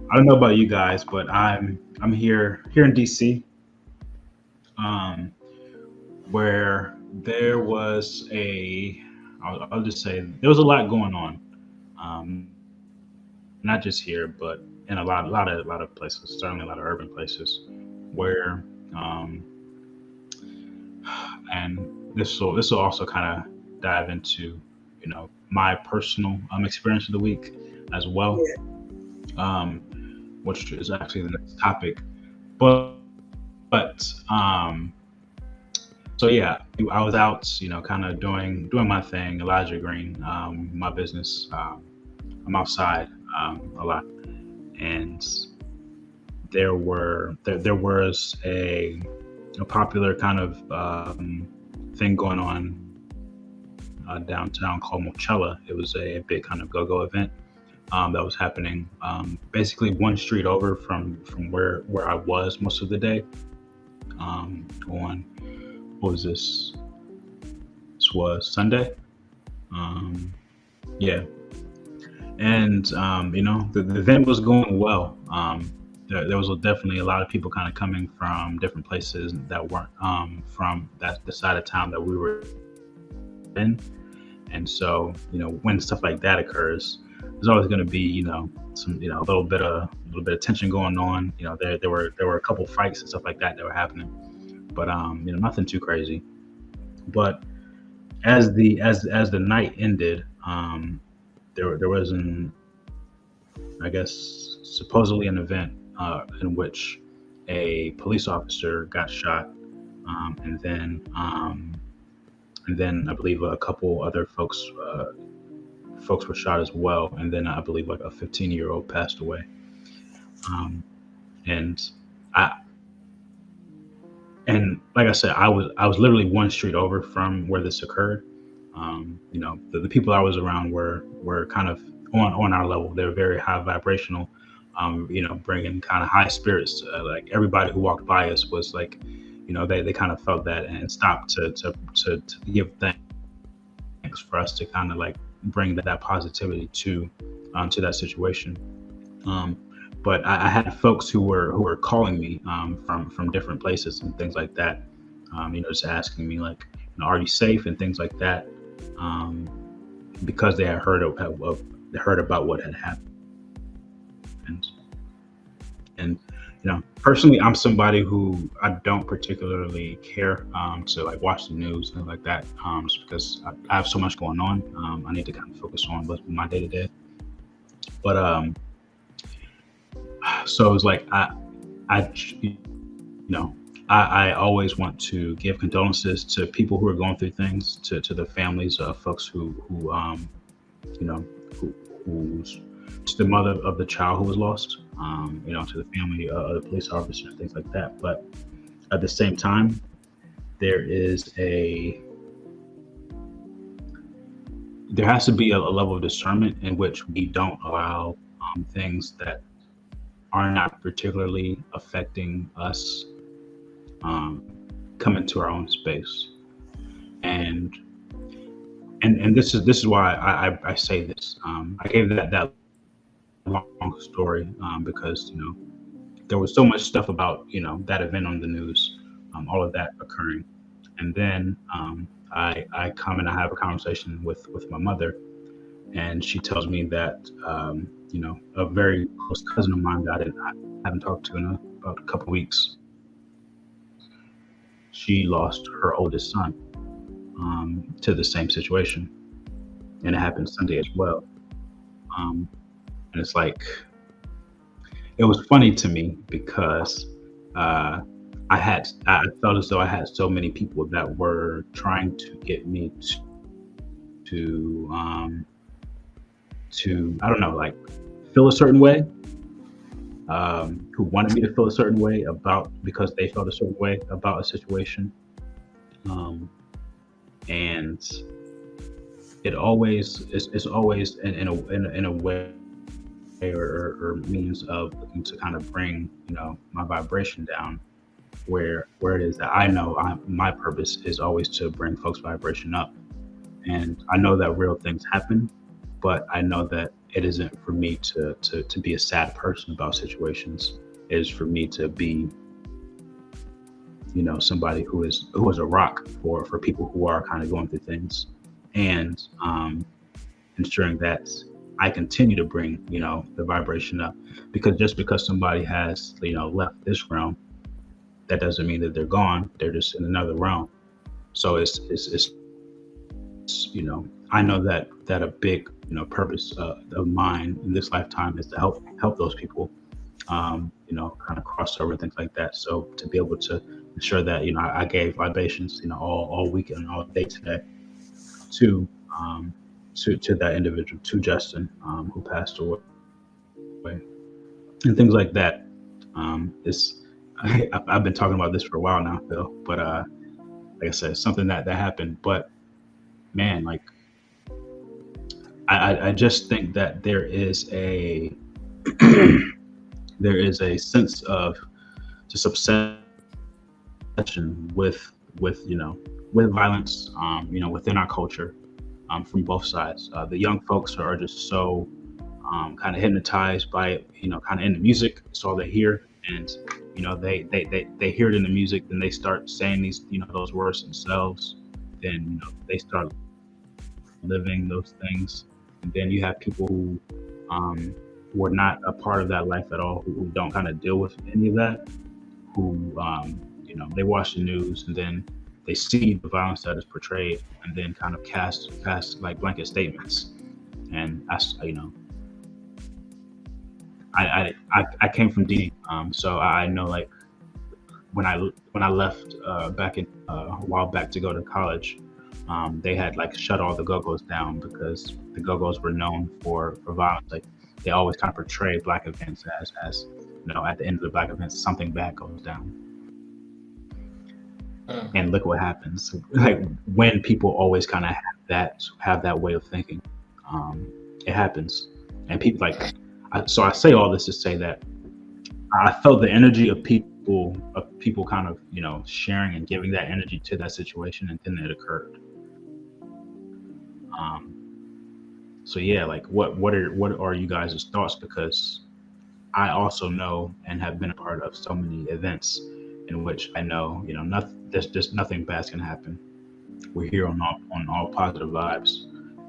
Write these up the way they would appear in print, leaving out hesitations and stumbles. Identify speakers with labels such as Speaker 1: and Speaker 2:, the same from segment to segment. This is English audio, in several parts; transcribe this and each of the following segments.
Speaker 1: I don't know about you guys, but I'm here in DC, um, where there was a I'll just say there was a lot going on, not just here, but in a lot of places, certainly a lot of urban places, where um, and this will also kind of dive into my personal experience of the week as well,
Speaker 2: Yeah.
Speaker 1: um, which is actually the next topic. But so yeah, I was out, kind of doing my thing, Elijah Green, my business. I'm outside a lot, and there was a popular kind of thing going on downtown called Mochella. It was a big kind of go-go event that was happening basically one street over from where I was most of the day. On what was this? This was Sunday. Um, yeah, and the event was going well. There was definitely a lot of people kind of coming from different places that weren't from the side of town that we were in. And so, when stuff like that occurs, there's always going to be, some, a little bit of tension going on. There were a couple fights and stuff like that were happening, but nothing too crazy. But as the night ended, there was I guess supposedly an event in which a police officer got shot, um, and then um, and then I believe a couple other folks were shot as well, and then I believe like a 15-year-old passed away. Um, and I and like I said, I was literally one street over from where this occurred. The people I was around were kind of on our level. They were very high vibrational, bringing kind of high spirits. Like everybody who walked by us was like, they kind of felt that and stopped to give thanks for us to kind of like bring that positivity to that situation. Um, but I had folks who were calling me from different places and things like that. Just asking me like, are you safe and things like that, um, because they had they heard about what had happened. And personally, I'm somebody who I don't particularly care to like watch the news and like that, just because I have so much going on. I need to kind of focus on what's my day to day. But so it was like I always want to give condolences to people who are going through things, to the families of folks who you know who, who's to the mother of the child who was lost, to the family of the police officer and things like that. But at the same time, there is there has to be a level of discernment in which we don't allow things that are not particularly affecting us um, come into our own space. And this is why I say this. I gave that long story because there was so much stuff about that event on the news, all of that occurring, and then I come and I have a conversation with my mother, and she tells me that a very close cousin of mine that I haven't talked to in about a couple of weeks, she lost her oldest son to the same situation, and it happened Sunday as well. Um, and it's like it was funny to me because uh, I felt as though I had so many people that were trying to get me to I don't know, like feel a certain way, who wanted me to feel a certain way about because they felt a certain way about a situation, um, and it's always in a way or means of looking to kind of bring my vibration down where it is that I know my purpose is always to bring folks vibration up. And I know that real things happen, but I know that it isn't for me to be a sad person about situations. It is for me to be, somebody who is a rock for people who are kind of going through things, and ensuring that I continue to bring, the vibration up. Because just because somebody has, left this realm, that doesn't mean that they're gone. They're just in another realm. So I know that a big, purpose of mine in this lifetime is to help those people, kind of cross over and things like that. So to be able to ensure that, I gave libations, all weekend and all day today to um, to that individual, to Justin, who passed away, and things like that. It's I've been talking about this for a while now, Phil, but like I said, something that happened. But man, like I just think that there is a sense of just obsession with violence, within our culture, from both sides. The young folks are just so kind of hypnotized by it, kind of in the music. It's all they hear, and they hear it in the music, then they start saying these, those words themselves. Then they start living those things, and then you have people um, who are not a part of that life at all, who don't kind of deal with any of that, who they watch the news and then they see the violence that is portrayed, and then kind of cast like blanket statements. And I came from D, so I know, like, when I left back in a while back to go to college, they had like shut all the go-go's down because the go-go's were known for violence. Like, they always kind of portray black events as at the end of the black events something bad goes down,
Speaker 2: Mm.
Speaker 1: and look what happens. Like, when people always kind of have that way of thinking, um, it happens, and people like. So I say all this to say that I felt the energy of people kind of sharing and giving that energy to that situation, and then it occurred. So yeah, like, what are you guys' thoughts? Because I also know and have been a part of so many events in which I know, nothing, there's just nothing bad's gonna happen. We're here on all positive vibes,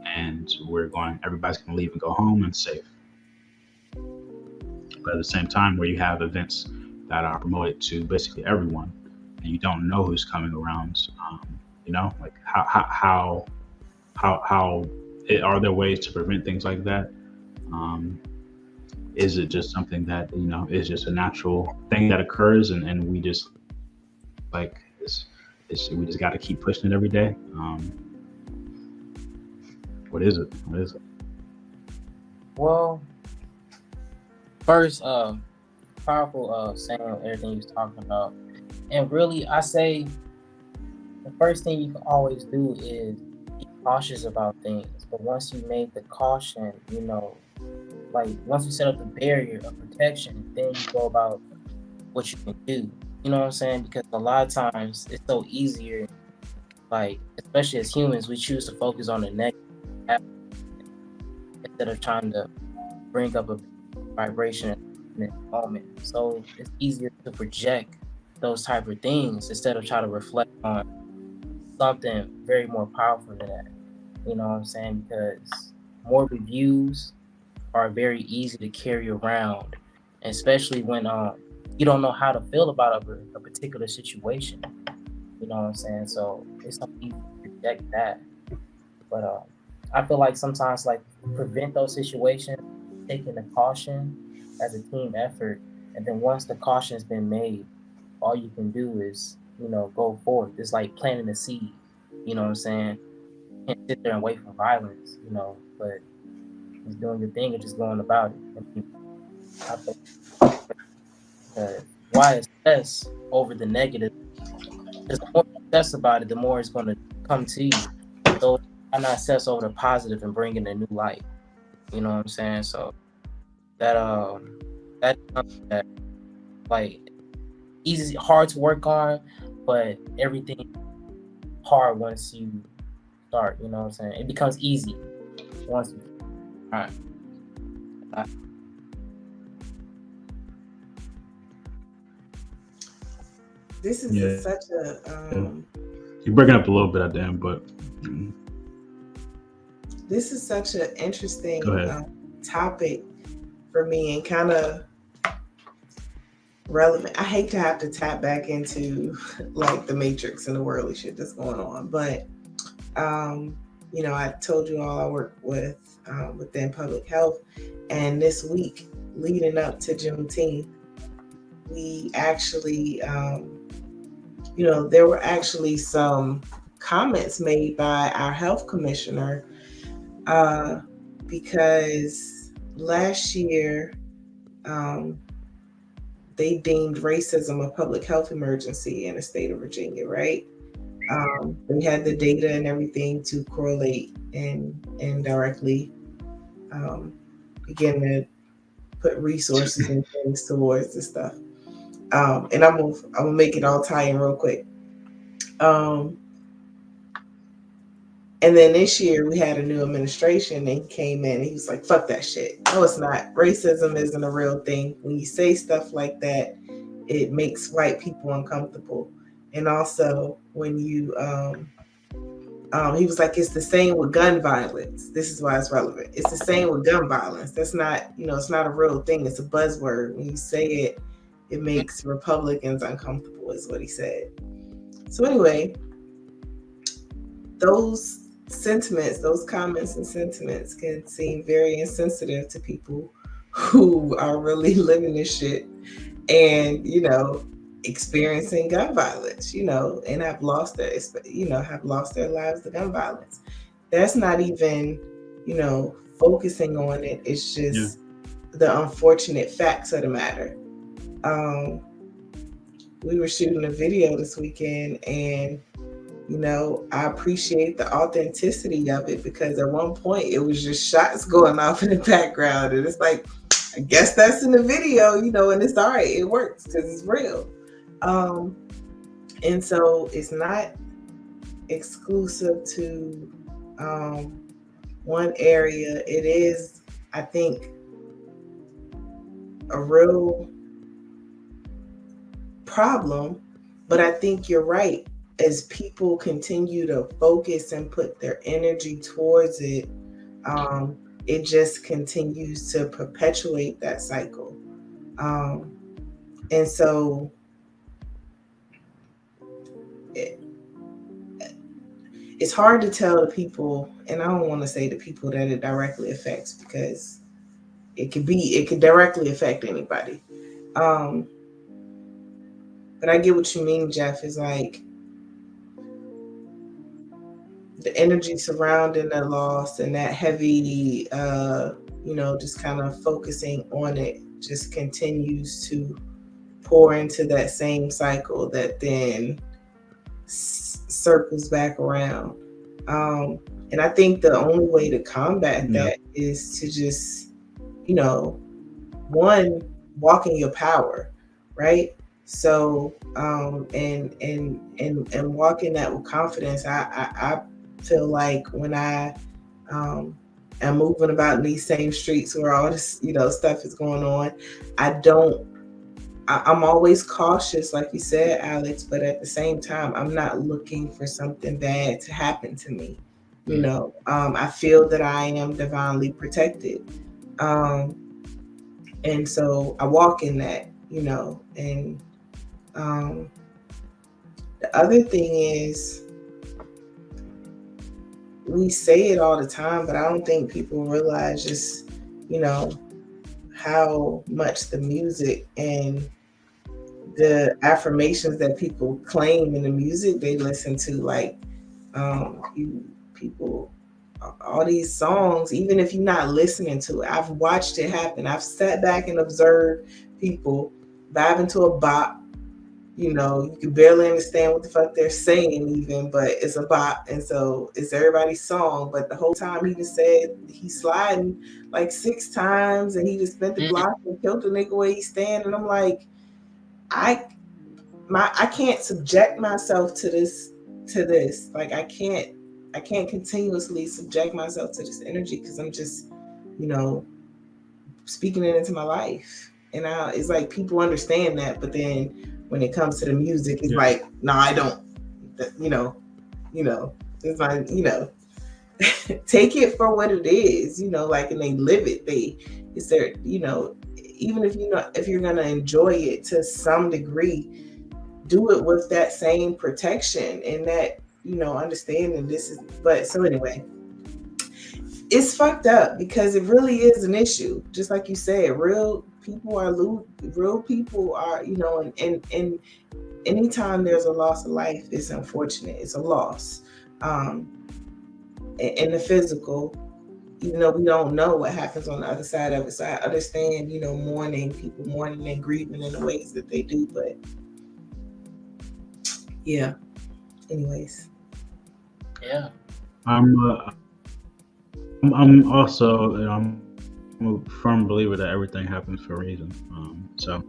Speaker 1: and everybody's gonna leave and go home and safe. But at the same time, where you have events that are promoted to basically everyone, and you don't know who's coming around, like, how are there ways to prevent things like that? Um, is it just something that is just a natural thing that occurs, and we just, like, we just got to keep pushing it every day? What is it? What is it?
Speaker 2: Well, first, powerful saying everything you was talking about, and really, I say the first thing you can always do is be cautious about things. But once you made the caution, like once you set up the barrier of protection, then you go about what you can do. You know what I'm saying? Because a lot of times it's so easier, like especially as humans, we choose to focus on the negative instead of trying to bring up a vibration in the moment. So it's easier to project those type of things instead of try to reflect on something very more powerful than that. You know what I'm saying? Because more reviews are very easy to carry around, especially when you don't know how to feel about a particular situation. You know what I'm saying? So it's so easy to project that. But I feel like sometimes, like, prevent those situations, taking the caution as a team effort, and then once the caution has been made, all you can do is go forward. It's like planting a seed. You know what I'm saying? You can't sit there and wait for violence. But just doing your thing and just going about it. And I think why obsess over the negative? Because the more you obsess about it, the more it's going to come to you. So why not obsess over the positive and bring in a new light? You know what I'm saying? So that that's something that, like, easy, hard to work on, but everything hard once you start. You know what I'm saying? It becomes easy once you start.
Speaker 3: This is
Speaker 1: Yeah.
Speaker 3: such a
Speaker 1: You're breaking up a little bit at the end, but
Speaker 3: this is such an
Speaker 1: go
Speaker 3: interesting
Speaker 1: ahead.
Speaker 3: topic for me, and kind of relevant. I hate to have to tap back into like the Matrix and the worldly shit that's going on, but I told you all I work with within public health, and this week leading up to Juneteenth, we actually, there were actually some comments made by our health commissioner because last year they deemed racism a public health emergency in the state of Virginia, right? They had the data and everything to correlate and directly begin to put resources and things towards this stuff. And I'm gonna make it all tie in real quick. And then this year we had a new administration, and he came in and he was like, "Fuck that shit. No, it's not. Racism isn't a real thing. When you say stuff like that, it makes white people uncomfortable." And also when you he was like, "It's the same with gun violence. This is why it's relevant. It's the same with gun violence. That's not, it's not a real thing. It's a buzzword. When you say it, it makes Republicans uncomfortable," is what he said. So anyway, those sentiments, those comments and sentiments can seem very insensitive to people who are really living this shit and, experiencing gun violence, and have lost their lives to gun violence. That's not even, focusing on it. It's just the unfortunate facts of the matter. We were shooting a video this weekend, and I appreciate the authenticity of it, because at one point it was just shots going off in the background, and it's like, I guess that's in the video, and it's all right. It works because it's real. And so it's not exclusive to one area. It is, I think, a real problem, but I think you're right. As people continue to focus and put their energy towards it, it just continues to perpetuate that cycle. And so it's hard to tell the people, and I don't want to say the people that it directly affects, because it could directly affect anybody. But I get what you mean, Jeff. Is like the energy surrounding the loss and that heavy, just kind of focusing on it just continues to pour into that same cycle that then circles back around. And I think the only way to combat that is to just, one, walk in your power, right? So, and walking that with confidence. I feel like when I am moving about in these same streets where all this, stuff is going on, I'm always cautious, like you said, Alex, but at the same time, I'm not looking for something bad to happen to me. I feel that I am divinely protected. And so I walk in that, and the other thing is, we say it all the time, but I don't think people realize just, how much the music and the affirmations that people claim in the music they listen to, like people, all these songs, even if you're not listening to it, I've watched it happen. I've sat back and observed people vibing to a bop. You can barely understand what the fuck they're saying even, but it's a bop. And so it's everybody's song. But the whole time he just said he's sliding like 6 times, and he just spent the block and killed the nigga where he's standing. And I'm like, I can't subject myself to this. Like I can't continuously subject myself to this energy, because I'm just, speaking it into my life. And it's like people understand that, but then when it comes to the music, it's like, no, I don't. You know, it's like, take it for what it is, like, and they live it. It's there, even if you're gonna enjoy it to some degree, do it with that same protection and that, understanding this is. But so anyway, it's fucked up because it really is an issue. Just like you said, real people are, and anytime there's a loss of life, it's unfortunate. It's a loss. In the physical, even though we don't know what happens on the other side of it. So I understand, people mourning and grieving in the ways that they do, but yeah. Anyways.
Speaker 2: Yeah.
Speaker 1: I'm also, I'm a firm believer that everything happens for a reason. So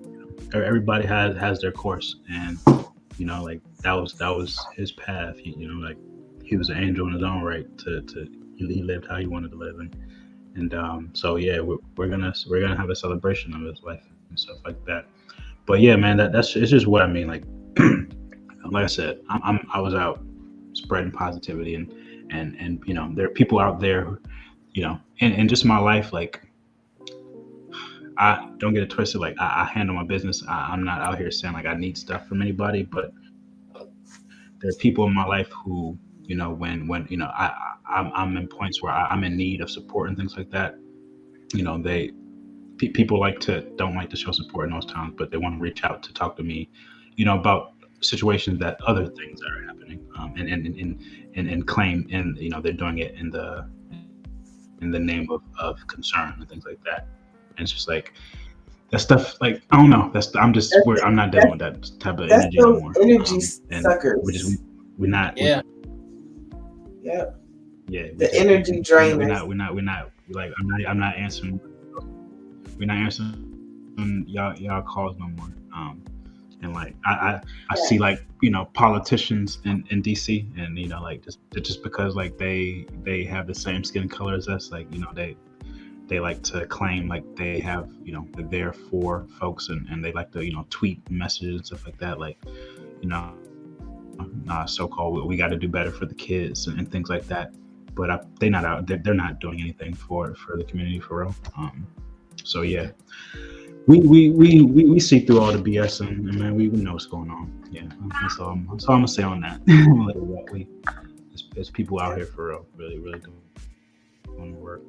Speaker 1: everybody has their course, and like that was his path. Like he was an angel in his own right. He lived how he wanted to live, and so yeah, we're gonna have a celebration of his life and stuff like that. But yeah, man, it's just what I mean. Like like I said, I was out spreading positivity, and there are people out there who, and just my life, like, I don't get it twisted. Like I handle my business. I'm not out here saying like I need stuff from anybody, but there are people in my life who, when I'm in points where I'm in need of support and things like that. People don't like to show support in those times, but they want to reach out to talk to me, about situations that other things that are happening, and claim, and they're doing it in the name of concern and things like that. And it's just like that stuff. Like I don't know. I'm not dealing with that type of energy anymore.
Speaker 3: Energy suckers.
Speaker 1: We're not.
Speaker 2: Yeah.
Speaker 3: Yep.
Speaker 1: Yeah.
Speaker 3: The energy drainers.
Speaker 1: We're not. Like I'm not answering. We're not answering y'all calls no more. And like I see, like, politicians in DC, and like just because like they have the same skin color as us, like they like to claim like they have, they're there for folks, and they like to tweet messages and stuff like that, like so-called we got to do better for the kids and things like that. But they're not out. They're not doing anything for the community for real. So yeah. We see through all the BS, and man, we know what's going on. Yeah, that's all I'm gonna say on that. Like, there's people out here for real, really doing the work.